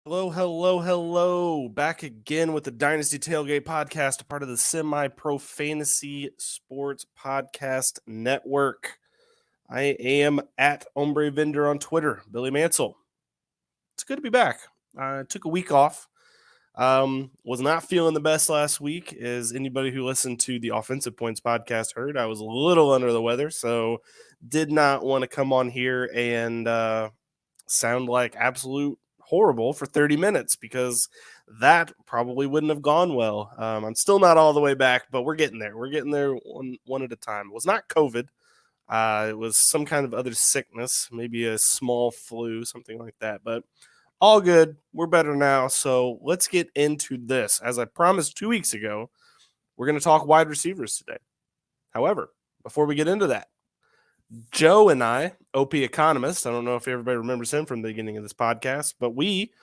Hello, hello, hello. Back again with the Dynasty Tailgate Podcast, a part of the Semi-Pro Fantasy Sports Podcast Network. I am at Ombre Vendor on Twitter, Billy Mansell. It's good to be back. I took a week off. Was not feeling the best last week, as anybody who listened to the Offensive Points podcast heard. I was a little under the weather, so did not want to come on here and sound like absolute horrible for 30 minutes because that probably wouldn't have gone well. I'm still not all the way back, but we're getting there. We're getting there one at a time. It was not COVID. It was some kind of other sickness, maybe a small flu, something like that. But all good. We're better now. So let's get into this. As I promised 2 weeks ago, we're going to talk wide receivers today. However, before we get into that, Joe and I, OP Economist, I don't know if everybody remembers him from the beginning of this podcast, but we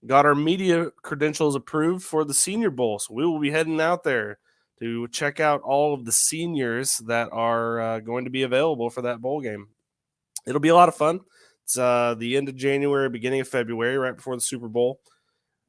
got our media credentials approved for the Senior Bowl. So we will be heading out there to check out all of the seniors that are going to be available for that bowl game. It'll be a lot of fun. It's the end of January, beginning of February, right before the Super Bowl.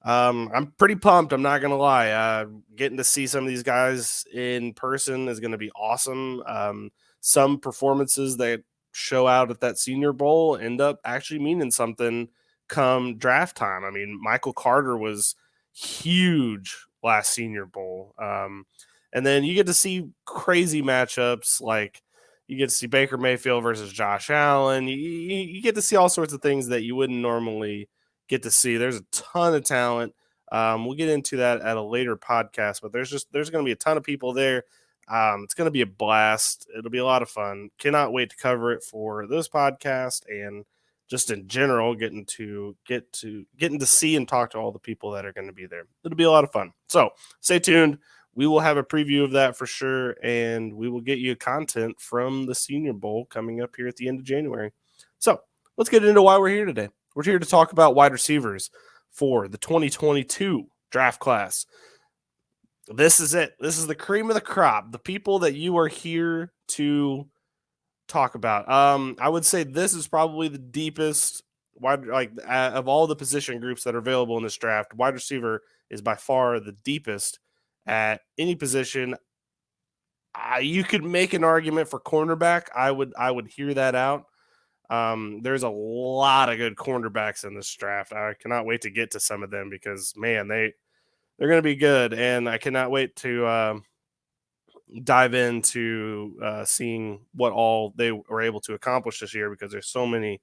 I'm pretty pumped. I'm not going to lie. Getting to see some of these guys in person is going to be awesome. Some performances that show out at that Senior Bowl end up actually meaning something come draft time. I mean, Michael Carter was huge last Senior Bowl. And then you get to see crazy matchups like you get to see Baker Mayfield versus Josh Allen. You get to see all sorts of things that you wouldn't normally get to see. There's a ton of talent. We'll get into that at a later podcast, but there's going to be a ton of people there. It's going to be a blast. It'll be a lot of fun. Cannot wait to cover it for this podcast and just in general, getting to see and talk to all the people that are going to be there. It'll be a lot of fun. So stay tuned. We will have a preview of that for sure, and we will get you content from the Senior Bowl coming up here at the end of January. So let's get into why we're here today. We're here to talk about wide receivers for the 2022 draft class. This is it. This is the cream of the crop, the people that you are here to talk about. I would say this is probably the deepest of all the position groups that are available in this draft. Wide receiver is by far the deepest at any position. You could make an argument for cornerback. I would hear that out. There's a lot of good cornerbacks in this draft. I cannot wait to get to some of them because man, they're going to be good, and I cannot wait to dive into seeing what all they were able to accomplish this year because there's so many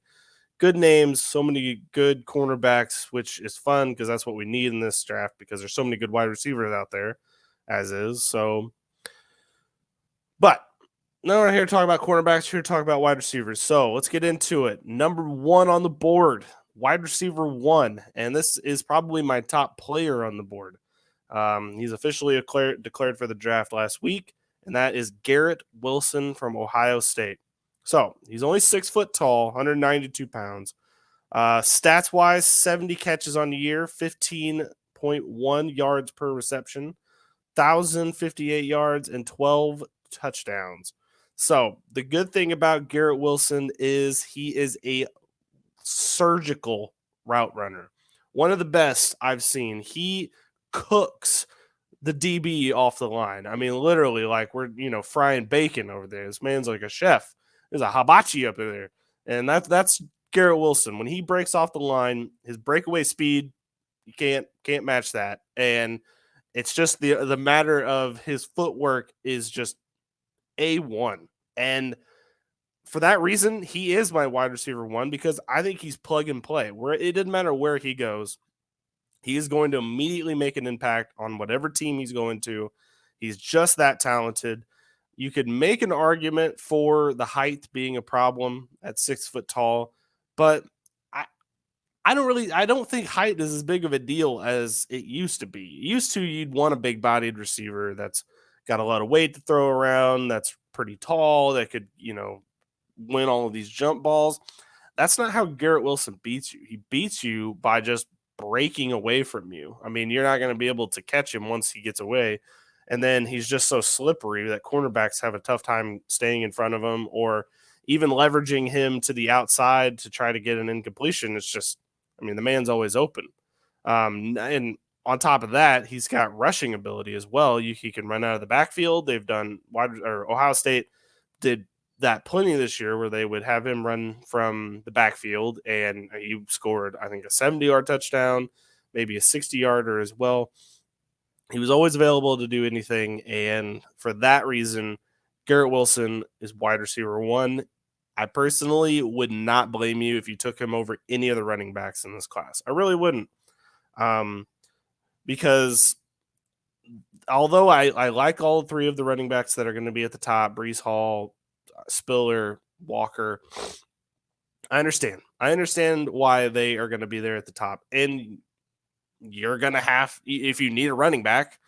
good names, so many good cornerbacks, which is fun because that's what we need in this draft because there's so many good wide receivers out there as is. So, but no, we're here to talk about cornerbacks, here to talk about wide receivers. So let's get into it. Number one on the board, wide receiver 1, and this is probably my top player on the board. He's officially declared for the draft last week, and that is Garrett Wilson from Ohio State. So he's only 6 foot tall, 192 pounds. Stats-wise, 70 catches on the year, 15.1 yards per reception, 1,058 yards, and 12 touchdowns. So the good thing about Garrett Wilson is he is a surgical route runner. One of the best I've seen. He cooks the DB off the line. I mean, literally, like we're frying bacon over there. This man's like a chef. There's a hibachi up there, and that's Garrett Wilson. When he breaks off the line, his breakaway speed, you can't match that. And it's just the matter of his footwork is just A1. And for that reason, he is my wide receiver 1 because I think he's plug and play. Where it doesn't matter where he goes, he is going to immediately make an impact on whatever team he's going to. He's just that talented. You could make an argument for the height being a problem at 6 foot tall, but I don't think height is as big of a deal as it used to be. You'd want a big-bodied receiver that's got a lot of weight to throw around, that's pretty tall, that could, win all of these jump balls. That's not how Garrett Wilson beats you. He beats you by just breaking away from you. I mean, you're not going to be able to catch him once he gets away. And then he's just so slippery that cornerbacks have a tough time staying in front of him or even leveraging him to the outside to try to get an incompletion. It's just, I mean, the man's always open. And on top of that, he's got rushing ability as well. He can run out of the backfield. They've done Ohio State did that plenty this year where they would have him run from the backfield, and he scored, I think, a 70-yard touchdown, maybe a 60-yarder as well. He was always available to do anything, and for that reason, Garrett Wilson is wide receiver 1. I personally would not blame you if you took him over any of the running backs in this class. I really wouldn't. Because although I like all 3 of the running backs that are going to be at the top, Breece Hall, Spiller, Walker, I understand why they are going to be there at the top. And you're going to have, if you need a running back,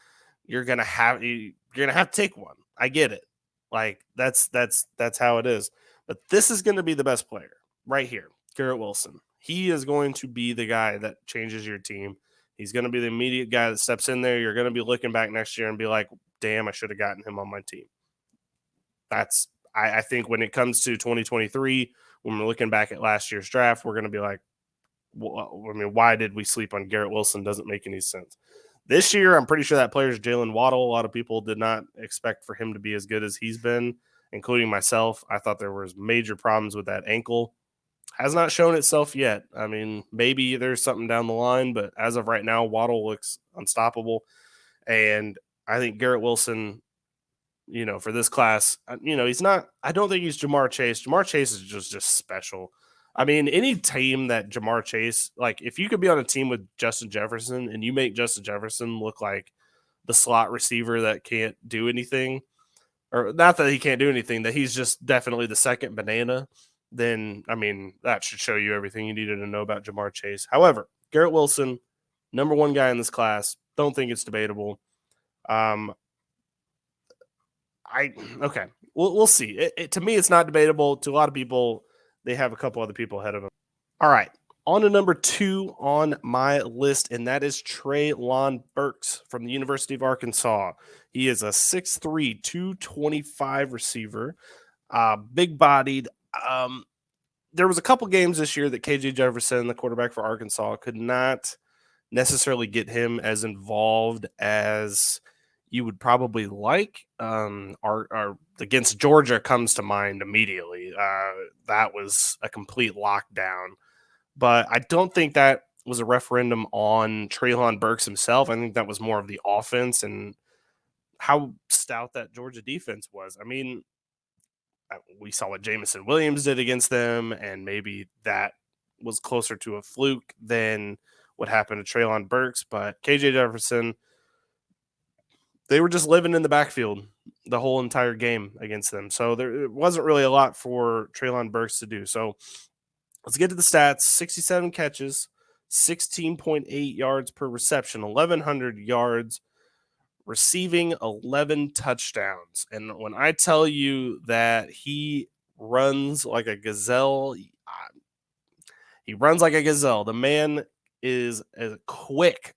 you're going to have to take one. I get it. Like that's how it is. But this is going to be the best player right here, Garrett Wilson. He is going to be the guy that changes your team. He's going to be the immediate guy that steps in there. You're going to be looking back next year and be like, damn, I should have gotten him on my team. I think when it comes to 2023, when we're looking back at last year's draft, we're going to be like, well, I mean, why did we sleep on Garrett Wilson? Doesn't make any sense. This year, I'm pretty sure that player's Jalen Waddle. A lot of people did not expect for him to be as good as he's been, including myself. I thought there was major problems with that ankle. Has not shown itself yet. I mean, maybe there's something down the line, but as of right now, Waddle looks unstoppable. And I think Garrett Wilson, for this class, he's not – I don't think he's Jamar Chase. Jamar Chase is just special. I mean, any team that Jamar Chase – like, if you could be on a team with Justin Jefferson and you make Justin Jefferson look like the slot receiver that can't do anything, or not that he can't do anything, that he's just definitely the second banana – then, I mean, that should show you everything you needed to know about Jamar Chase. However, Garrett Wilson, number 1 guy in this class. Don't think it's debatable. Okay, we'll see. To me, it's not debatable. To a lot of people, they have a couple other people ahead of him. All right, on to number 2 on my list, and that is Treylon Burks from the University of Arkansas. He is a 6'3", 225 receiver, big-bodied. There was a couple games this year that KJ Jefferson, the quarterback for Arkansas, could not necessarily get him as involved as you would probably like. Our against Georgia comes to mind immediately. That was a complete lockdown. But I don't think that was a referendum on Treylon Burks himself. I think that was more of the offense and how stout that Georgia defense was. I mean, we saw what Jamison Williams did against them, and maybe that was closer to a fluke than what happened to Treylon Burks. But KJ Jefferson, they were just living in the backfield the whole entire game against them. So there wasn't really a lot for Treylon Burks to do. So let's get to the stats. 67 catches, 16.8 yards per reception, 1,100 yards, receiving 11 touchdowns. And when I tell you that he runs like a gazelle, he runs like a gazelle. The man is a quick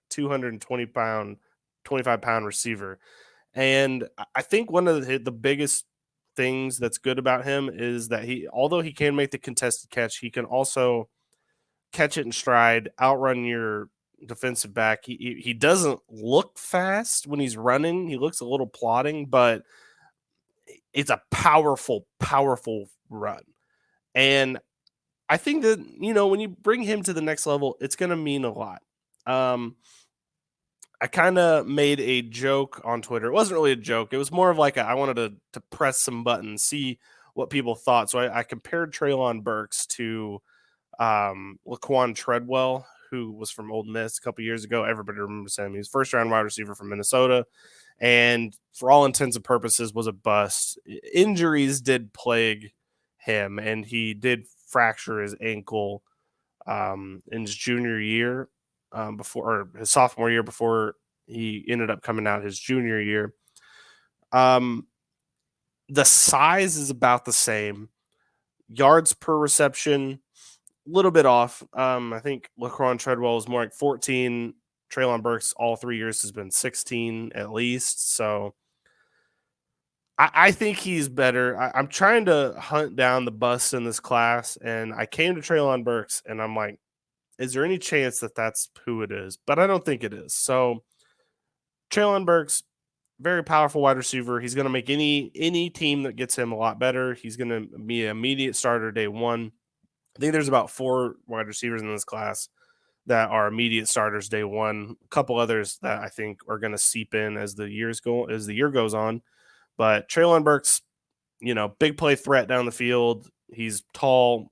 225 pound receiver. And I think one of the biggest things that's good about him is that although he can make the contested catch, he can also catch it in stride, outrun your defensive back. He doesn't look fast when he's running. He looks a little plodding, but it's a powerful run. And I think that, when you bring him to the next level, it's going to mean a lot. I kind of made a joke on Twitter. It wasn't really a joke. It was more of like I wanted to press some buttons, see what people thought. So I compared Treylon Burks to Laquan Treadwell, who was from Ole Miss a couple years ago. Everybody remembers him. He was first-round wide receiver from Minnesota, and for all intents and purposes was a bust. Injuries did plague him, and he did fracture his ankle in his junior year, before his sophomore year, before he ended up coming out his junior year. The size is about the same. Yards per reception, a little bit off. I think Laquan Treadwell is more like 14. Treylon Burks all 3 years has been 16 at least. So I think he's better. I'm trying to hunt down the busts in this class, and I came to Treylon Burks, and I'm like, Is there any chance that that's who it is? But I don't think it is. So Treylon Burks, very powerful wide receiver. He's going to make any team that gets him a lot better. He's going to be an immediate starter day one. I think there's about 4 wide receivers in this class that are immediate starters day one. A couple others that I think are going to seep in as the year goes on. But Treylon Burks, big play threat down the field. He's tall.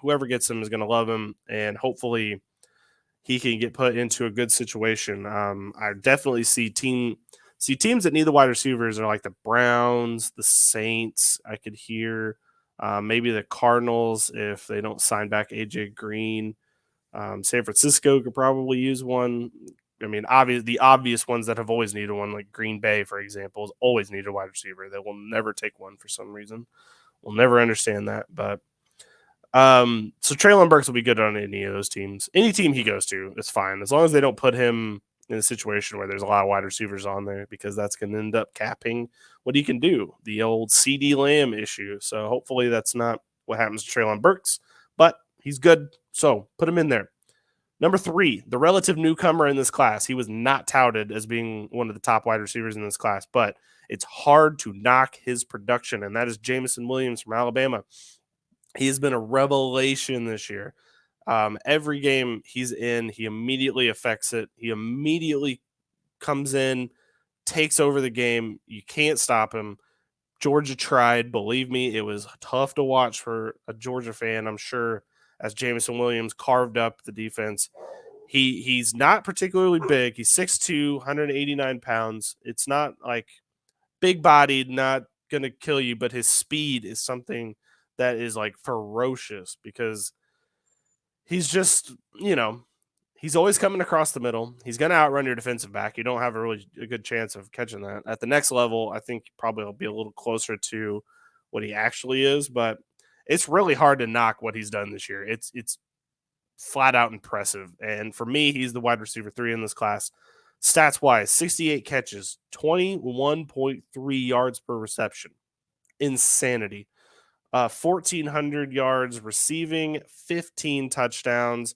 Whoever gets him is going to love him, and hopefully he can get put into a good situation. I definitely see teams that need the wide receivers are like the Browns, the Saints. I could hear maybe the Cardinals if they don't sign back AJ Green. San Francisco could probably use one. I mean, the obvious ones that have always needed one, like Green Bay, for example, has always needed a wide receiver. They will never take one for some reason. We'll never understand that. But so Treylon Burks will be good on any of those teams. Any team he goes to is fine, as long as they don't put him in a situation where there's a lot of wide receivers on there, because that's going to end up capping what he can do. The old CD Lamb issue. So hopefully that's not what happens to Treylon Burks, but he's good. So put him in there. Number 3, the relative newcomer in this class. He was not touted as being one of the top wide receivers in this class, but it's hard to knock his production, and that is Jamison Williams from Alabama. He has been a revelation this year. Every game he's in, he immediately affects it. He immediately comes in, takes over the game. You can't stop him. Georgia tried. Believe me, it was tough to watch for a Georgia fan, I'm sure, as Jamison Williams carved up the defense. He's not particularly big. He's 6'2", 189 pounds. It's not like big-bodied, not going to kill you, but his speed is something that is like ferocious, because he's just, he's always coming across the middle. He's going to outrun your defensive back. You don't have a good chance of catching that. At the next level, I think probably will be a little closer to what he actually is, but it's really hard to knock what he's done this year. It's flat out impressive. And for me, he's the wide receiver 3 in this class. Stats wise, 68 catches, 21.3 yards per reception. Insanity. 1,400 yards receiving, 15 touchdowns.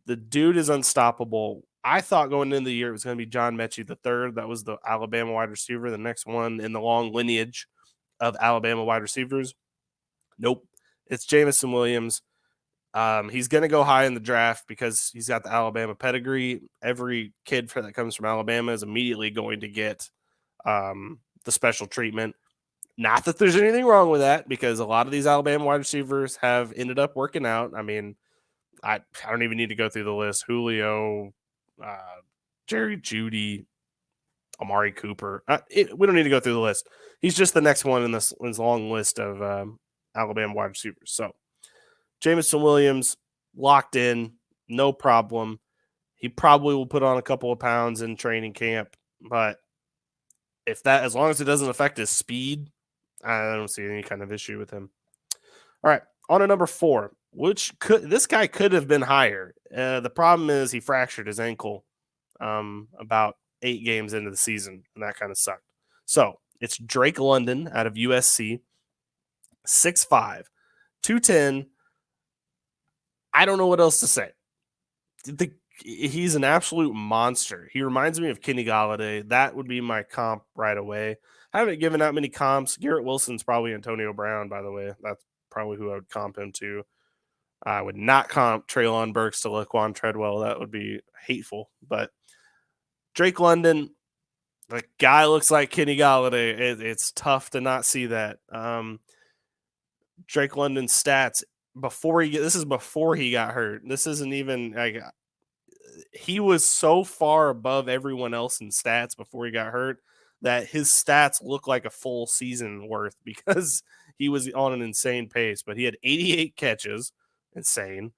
The dude is unstoppable. I thought going into the year it was going to be John Mechie III. That was the Alabama wide receiver, the next one in the long lineage of Alabama wide receivers. Nope. It's Jamison Williams. He's going to go high in the draft because he's got the Alabama pedigree. Every kid that comes from Alabama is immediately going to get the special treatment. Not that there's anything wrong with that, because a lot of these Alabama wide receivers have ended up working out. I mean, I don't even need to go through the list. Julio, Jerry Jeudy, Amari Cooper. We don't need to go through the list. He's just the next one in this long list of Alabama wide receivers. So Jamison Williams, locked in, no problem. He probably will put on a couple of pounds in training camp, but as long as it doesn't affect his speed, I don't see any kind of issue with him. All right, on to number 4, this guy could have been higher. The problem is he fractured his ankle about 8 games into the season, and that kind of sucked. So it's Drake London out of USC, 6'5", 210. I don't know what else to say. He's an absolute monster. He reminds me of Kenny Golladay. That would be my comp right away. I haven't given out many comps. Garrett Wilson's probably Antonio Brown, by the way. That's probably who I would comp him to. I would not comp Treylon Burks to Laquan Treadwell. That would be hateful. But Drake London, the guy looks like Kenny Golladay. It's tough to not see that. Drake London's stats this is before he got hurt. This isn't even like he was so far above everyone else in stats before he got hurt that his stats look like a full season worth, because he was on an insane pace. But he had 88 catches, insane.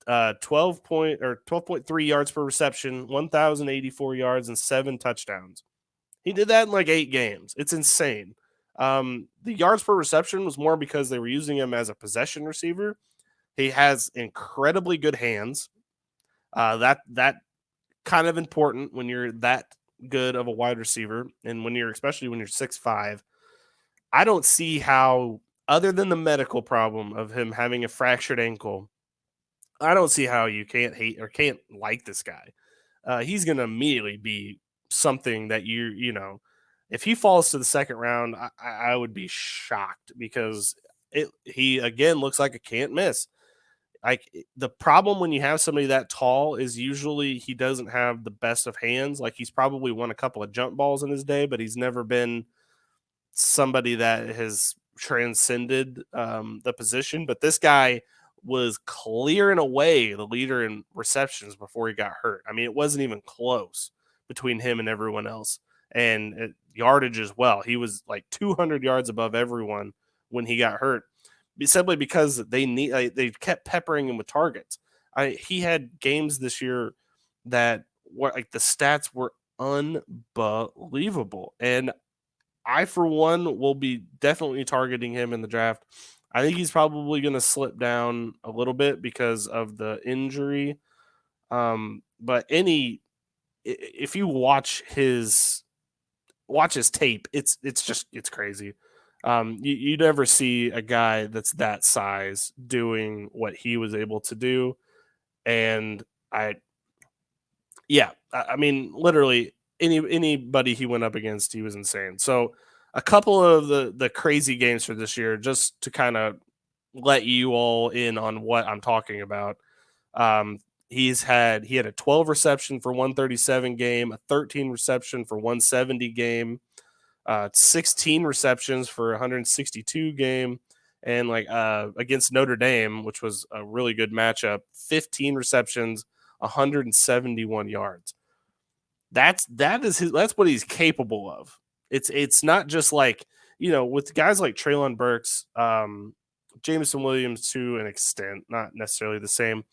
12.3 yards per reception, 1,084 yards, and 7 touchdowns. He did that in like 8 games. It's insane. The yards per reception was more because they were using him as a possession receiver. He has incredibly good hands. That kind of important when you're that good of a wide receiver, and especially when you're 6'5". I don't see how, other than the medical problem of him having a fractured ankle, I don't see how you can't hate or can't like this guy. He's going to immediately be something that if he falls to the second round, I would be shocked because he again looks like a can't miss. Like the problem when you have somebody that tall is usually he doesn't have the best of hands. Like he's probably won a couple of jump balls in his day, but he's never been somebody that has transcended the position. But this guy was clearing away the leader in receptions before he got hurt. I mean, it wasn't even close between him and everyone else. And yardage as well. He was like 200 yards above everyone when he got hurt, simply because they kept peppering him with targets. He had games this year that were like the stats were unbelievable, and I, for one, will be definitely targeting him in the draft. I think he's probably going to slip down a little bit because of the injury. But if you watch his tape, it's crazy. You never see a guy that's that size doing what he was able to do, and I mean, literally anybody he went up against, he was insane. So, a couple of the crazy games for this year, just to kind of let you all in on what I'm talking about. Um, he had a 12 reception for 137 game, a 13 reception for 170 game, 16 receptions for 162 game, and against Notre Dame, which was a really good matchup, 15 receptions, 171 yards. That's what he's capable of. It's not just like, with guys like Treylon Burks, Jamison Williams to an extent, not necessarily the same,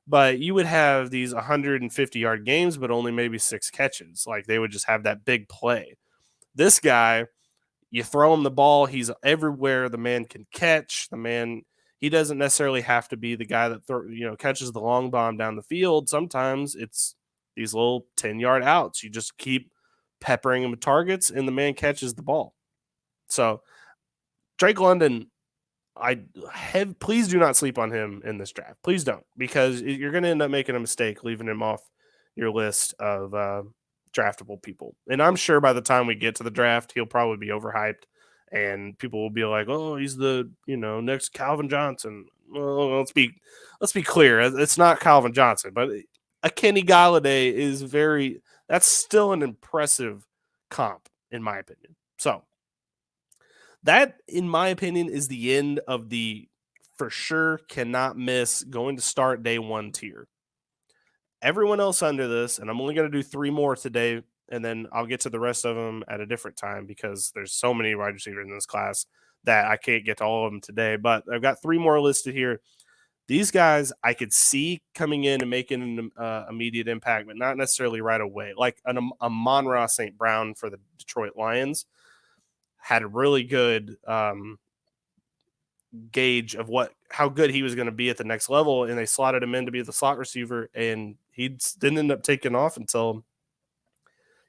but you would have these 150-yard games, but only maybe 6 catches. Like they would just have that big play. This guy, you throw him the ball, he's everywhere. The man can catch. He doesn't necessarily have to be the guy that catches the long bomb down the field. Sometimes it's these little 10-yard outs. You just keep peppering him with targets, and the man catches the ball. So Drake London, please do not sleep on him in this draft. Please don't, because you're going to end up making a mistake leaving him off your list of draftable people. And I'm sure by the time we get to the draft, he'll probably be overhyped, and people will be like, "Oh, he's the next Calvin Johnson." Well, let's be clear. It's not Calvin Johnson, but a Kenny Galladay that's still an impressive comp in my opinion. So that, in my opinion, is the end of the for sure cannot miss going to start day 1 tier. Everyone else under this, and I'm only going to do 3 more today, and then I'll get to the rest of them at a different time because there's so many wide receivers in this class that I can't get to all of them today. But I've got 3 more listed here. These guys I could see coming in and making an immediate impact, but not necessarily right away. Like a Amon-Ra St. Brown for the Detroit Lions had a really good gauge of how good he was going to be at the next level, and they slotted him in to be the slot receiver, and he didn't end up taking off until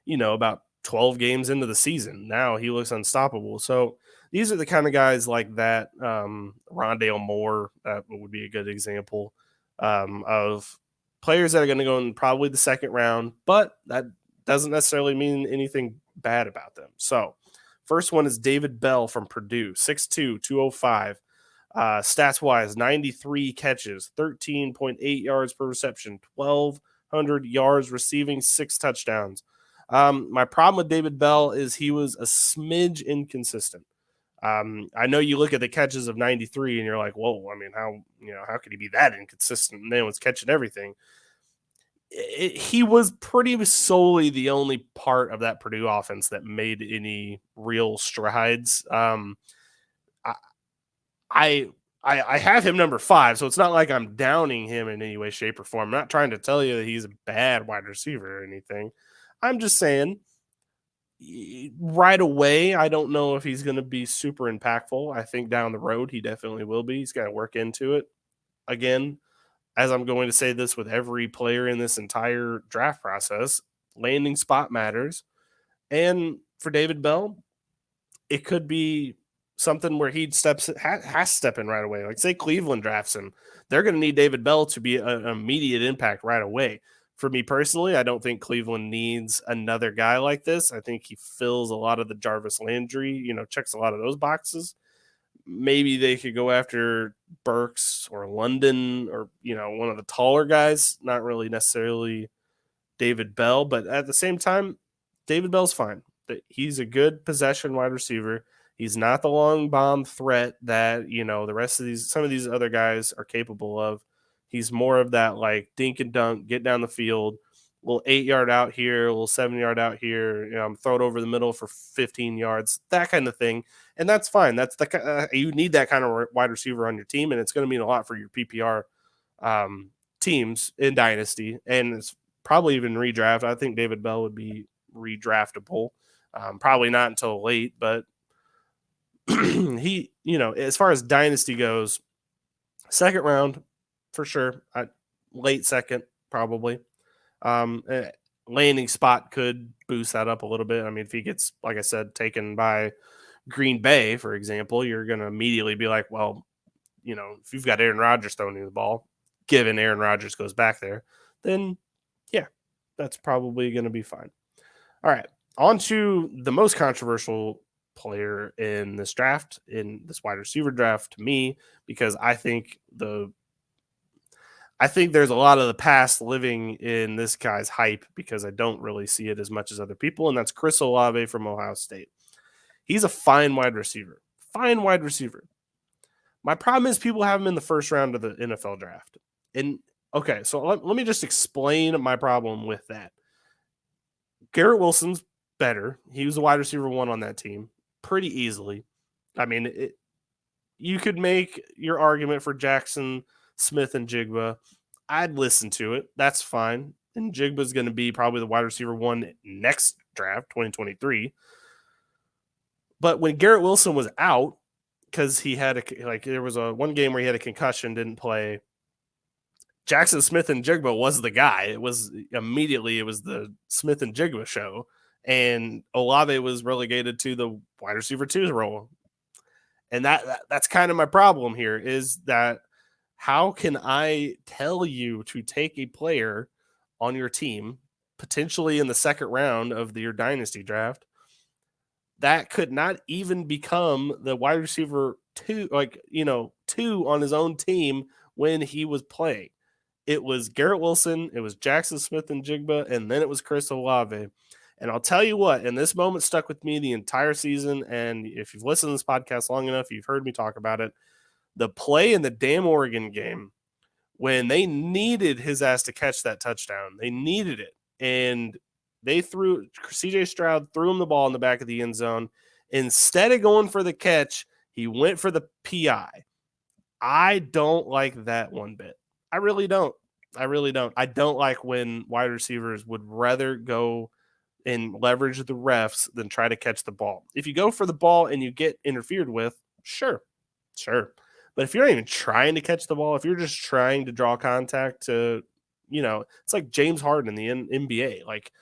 about 12 games into the season. Now he looks unstoppable. So these are the kind of guys like that. Rondale Moore, that would be a good example of players that are going to go in probably the second round, but that doesn't necessarily mean anything bad about them. So first one is David Bell from Purdue, 6'2", 205. Stats-wise, 93 catches, 13.8 yards per reception, 1,200 yards receiving, 6 touchdowns. My problem with David Bell is he was a smidge inconsistent. I know you look at the catches of 93 and you're like, whoa, I mean, how could he be that inconsistent? And then was catching everything. He was pretty solely the only part of that Purdue offense that made any real strides. I have him number 5, so it's not like I'm downing him in any way, shape, or form. I'm not trying to tell you that he's a bad wide receiver or anything. I'm just saying right away, I don't know if he's going to be super impactful. I think down the road, he definitely will be. He's got to work into it. Again, as I'm going to say this with every player in this entire draft process, landing spot matters. And for David Bell, it could be something where he has to step in right away. Like say Cleveland drafts him, they're going to need David Bell to be an immediate impact right away. For me personally, I don't think Cleveland needs another guy like this. I think he fills a lot of the Jarvis Landry, checks a lot of those boxes. Maybe they could go after Burks or London or, one of the taller guys, not really necessarily David Bell, but at the same time, David Bell's fine. He's a good possession wide receiver. He's not the long bomb threat that, the rest of some of these other guys are capable of. He's more of that like dink and dunk, get down the field, a little 8-yard out here, a little 7-yard out here, throw it over the middle for 15 yards, that kind of thing. And that's fine. That's you need that kind of wide receiver on your team, and it's going to mean a lot for your PPR teams in Dynasty, and it's probably even redraft. I think David Bell would be redraftable. Probably not until late, but he, as far as Dynasty goes, second round for sure. Late second, probably. Landing spot could boost that up a little bit. I mean, if he gets, like I said, taken by Green Bay, for example, you're going to immediately be like, well, if you've got Aaron Rodgers throwing you the ball, given Aaron Rodgers goes back there, then yeah, that's probably going to be fine. All right, on to the most controversial player in this draft, in this wide receiver draft to me, because I think there's a lot of the past living in this guy's hype because I don't really see it as much as other people, and that's Chris Olave from Ohio State. He's a fine wide receiver. Fine wide receiver. My problem is people have him in the first round of the NFL draft. And okay, so let me just explain my problem with that. Garrett Wilson's better. He was a wide receiver 1 on that team pretty easily. I mean, you could make your argument for Jackson, Smith, and Jigba. I'd listen to it. That's fine. And Jigba's going to be probably the wide receiver 1 next draft, 2023. But when Garrett Wilson was out, because he had there was one game where he had a concussion, didn't play. Jackson Smith and Jigba was the guy. It was the Smith and Jigba show, and Olave was relegated to the wide receiver 2 role. And that's kind of my problem here is that how can I tell you to take a player on your team, potentially in the second round of your dynasty draft, that could not even become the wide receiver 2, 2 on his own team when he was playing? It was Garrett Wilson, it was Jackson Smith and Jigba, and then it was Chris Olave. And I'll tell you what, and this moment stuck with me the entire season, and if you've listened to this podcast long enough, you've heard me talk about it. The play in the damn Oregon game when they needed his ass to catch that touchdown. They needed it. And CJ Stroud threw him the ball in the back of the end zone. Instead of going for the catch, he went for the PI. I don't like that one bit. I really don't. I don't like when wide receivers would rather go and leverage the refs than try to catch the ball. If you go for the ball and you get interfered with, sure. But if you're not even trying to catch the ball, if you're just trying to draw contact to, it's like James Harden in the NBA. Like,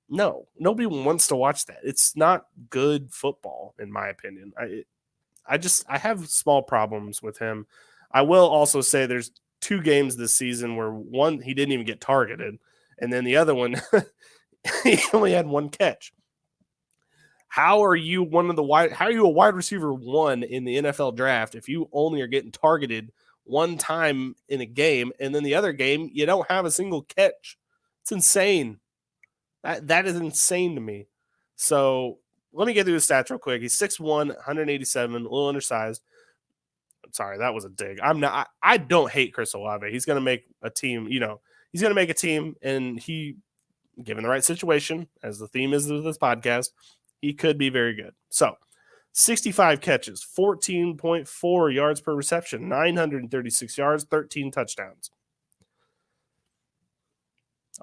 no, nobody wants to watch that. It's not good football, in my opinion. I have small problems with him. I will also say there's 2 games this season where one, he didn't even get targeted. And then the other one, he only had 1 catch. How are you a wide receiver 1 in the NFL draft if you only are getting targeted 1 time in a game, and then the other game you don't have a single catch? It's insane. That is insane to me. So let me get through the stats real quick. He's 6'1", 187, a little undersized. I'm sorry, that was a dig. I don't hate Chris Olave. He's going to make a team, he's going to make a team, and given the right situation, as the theme is of this podcast, he could be very good. So 65 catches, 14.4 yards per reception, 936 yards, 13 touchdowns.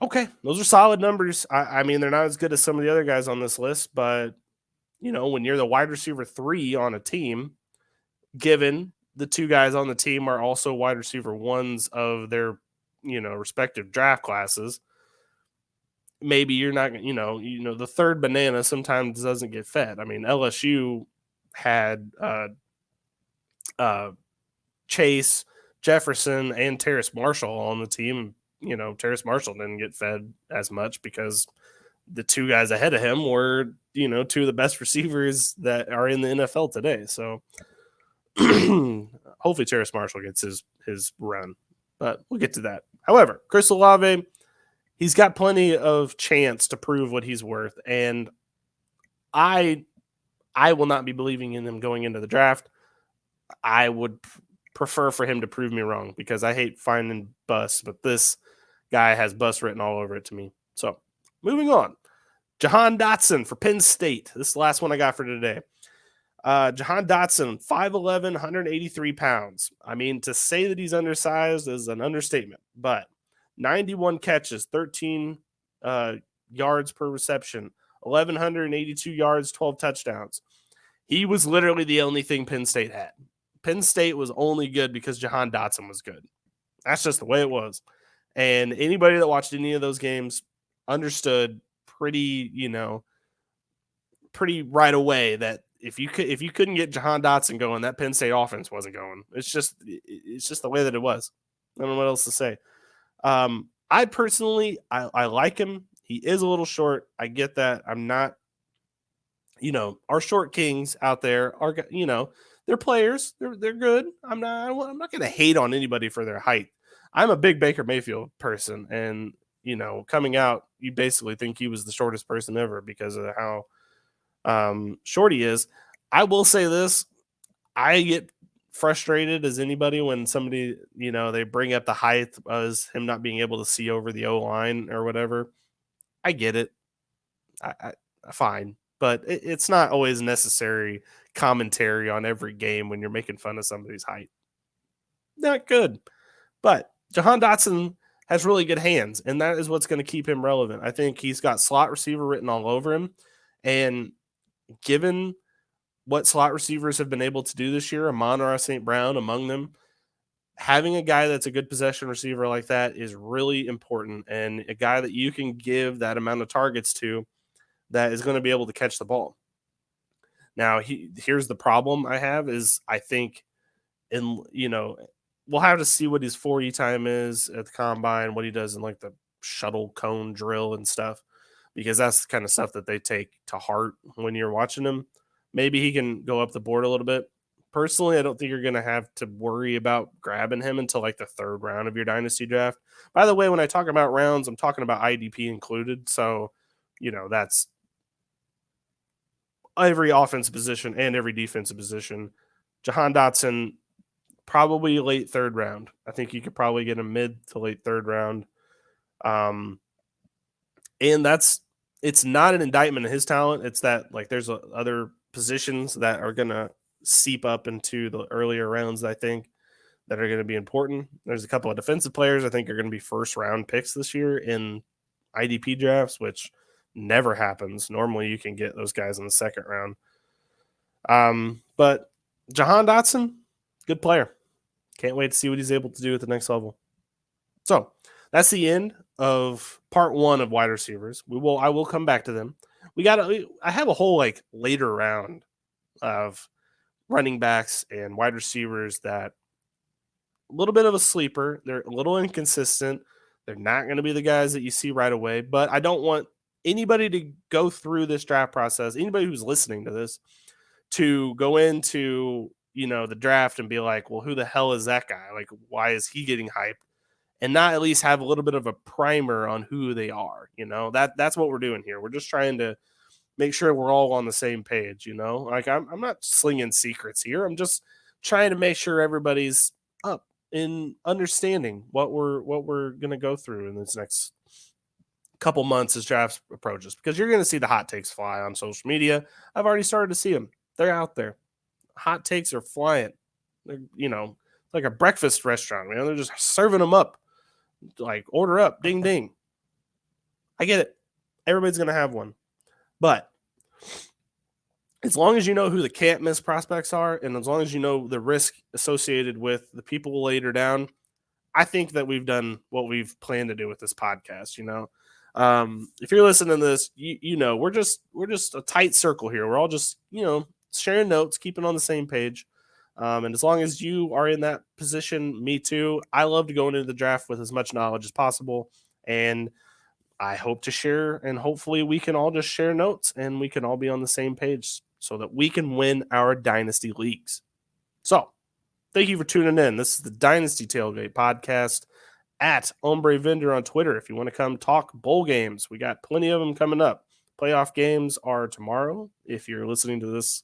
Okay, those are solid numbers. I mean, they're not as good as some of the other guys on this list, but, when you're the wide receiver 3 on a team, given the 2 guys on the team are also wide receiver 1s of their, respective draft classes, maybe you're not, the third banana sometimes doesn't get fed. I mean, LSU had Chase, Jefferson, and Terrace Marshall on the team. You know, Terrace Marshall didn't get fed as much because the two guys ahead of him were, you know, two of the best receivers that are in the NFL today. So hopefully Terrace Marshall gets his run, but we'll get to that. However, Chris Olave, he's got plenty of chance to prove what he's worth, and I will not be believing in him going into the draft. I would prefer for him to prove me wrong because I hate finding busts, but this guy has bust written all over it to me. So moving on. Jahan Dotson for Penn State. This is the last one I got for today. Jahan Dotson, 5'11", 183 pounds. I mean, to say that he's undersized is an understatement, but 91 catches, 13 yards per reception, 1,182 yards, 12 touchdowns. He was literally the only thing Penn State had. Penn State was only good because Jahan Dotson was good. That's just the way it was. And anybody that watched any of those games understood pretty right away that if you couldn't get Jahan Dotson going, that Penn State offense wasn't going. It's just the way that it was. I don't know what else to say. I personally, I like him. He is a little short. I get that. I'm not, our short kings out there are, they're players. They're good. I'm not going to hate on anybody for their height. I'm a big Baker Mayfield person, and coming out, you basically think he was the shortest person ever because of how short he is. I will say this: I get frustrated as anybody when somebody, they bring up the height as him not being able to see over the O-line or whatever. I get it. I fine, but it's not always necessary commentary on every game when you're making fun of somebody's height. Not good. But Jahan Dotson has really good hands, and that is what's going to keep him relevant. I think he's got slot receiver written all over him, and given what slot receivers have been able to do this year, Amon-Ra St. Brown among them, having a guy that's a good possession receiver like that is really important, and a guy that you can give that amount of targets to that is going to be able to catch the ball. Now, here's the problem I have is I think, we'll have to see what his 40 time is at the combine, what he does in like the shuttle cone drill and stuff, because that's the kind of stuff that they take to heart when you're watching him. Maybe he can go up the board a little bit. Personally, I don't think you're going to have to worry about grabbing him until like the third round of your dynasty draft. By the way, when I talk about rounds, I'm talking about IDP included. So, that's every offensive position and every defensive position. Jahan Dotson, probably late third round. I think you could probably get him mid to late third round. And it's not an indictment of his talent. It's that like there's other positions that are going to seep up into the earlier rounds, I think, that are going to be important. There's a couple of defensive players I think are going to be first round picks this year in IDP drafts, which never happens. Normally you can get those guys in the second round. But Jahan Dotson, good player. Can't wait to see what he's able to do at the next level. So that's the end of part one of wide receivers. I will come back to them. I have a whole like later round of running backs and wide receivers that a little bit of a sleeper. They're a little inconsistent. They're not going to be the guys that you see right away, but I don't want anybody to go through this draft process, anybody who's listening to this, to go into, the draft and be like, well, who the hell is that guy? Like, why is he getting hyped? And not at least have a little bit of a primer on who they are. That's what we're doing here. We're just trying to make sure we're all on the same page, Like I'm not slinging secrets here. I'm just trying to make sure everybody's up in understanding what we're going to go through in this next couple months as draft approaches, because you're going to see the hot takes fly on social media. I've already started to see them. They're out there. Hot takes are flying. They're, like a breakfast restaurant, man. They're just serving them up. Like, order up, ding, ding. I get it. Everybody's going to have one. But as long as you know who the can't miss prospects are, and as long as you know the risk associated with the people later down, I think that we've done what we've planned to do with this podcast. If you're listening to this, we're just a tight circle here. We're all just, sharing notes, keeping on the same page. And as long as you are in that position, me too. I love to go into the draft with as much knowledge as possible. And I hope to share, and hopefully we can all just share notes and we can all be on the same page so that we can win our Dynasty leagues. So thank you for tuning in. This is the Dynasty Tailgate Podcast at Ombre Vendor on Twitter. If you want to come talk bowl games, we got plenty of them coming up. Playoff games are tomorrow. If you're listening to this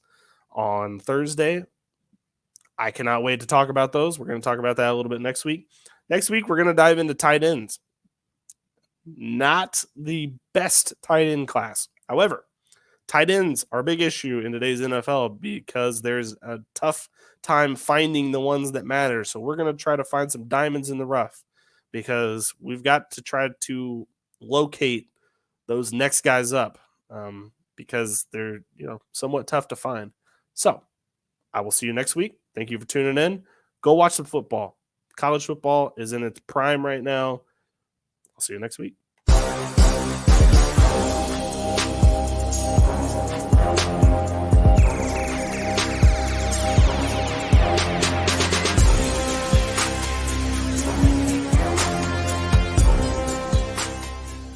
on Thursday, I cannot wait to talk about those. We're going to talk about that a little bit next week. Next week, we're going to dive into tight ends. Not the best tight end class. However, tight ends are a big issue in today's NFL because there's a tough time finding the ones that matter. So we're going to try to find some diamonds in the rough because we've got to try to locate those next guys up because they're somewhat tough to find. So I will see you next week. Thank you for tuning in. Go watch some football. College football is in its prime right now. I'll see you next week.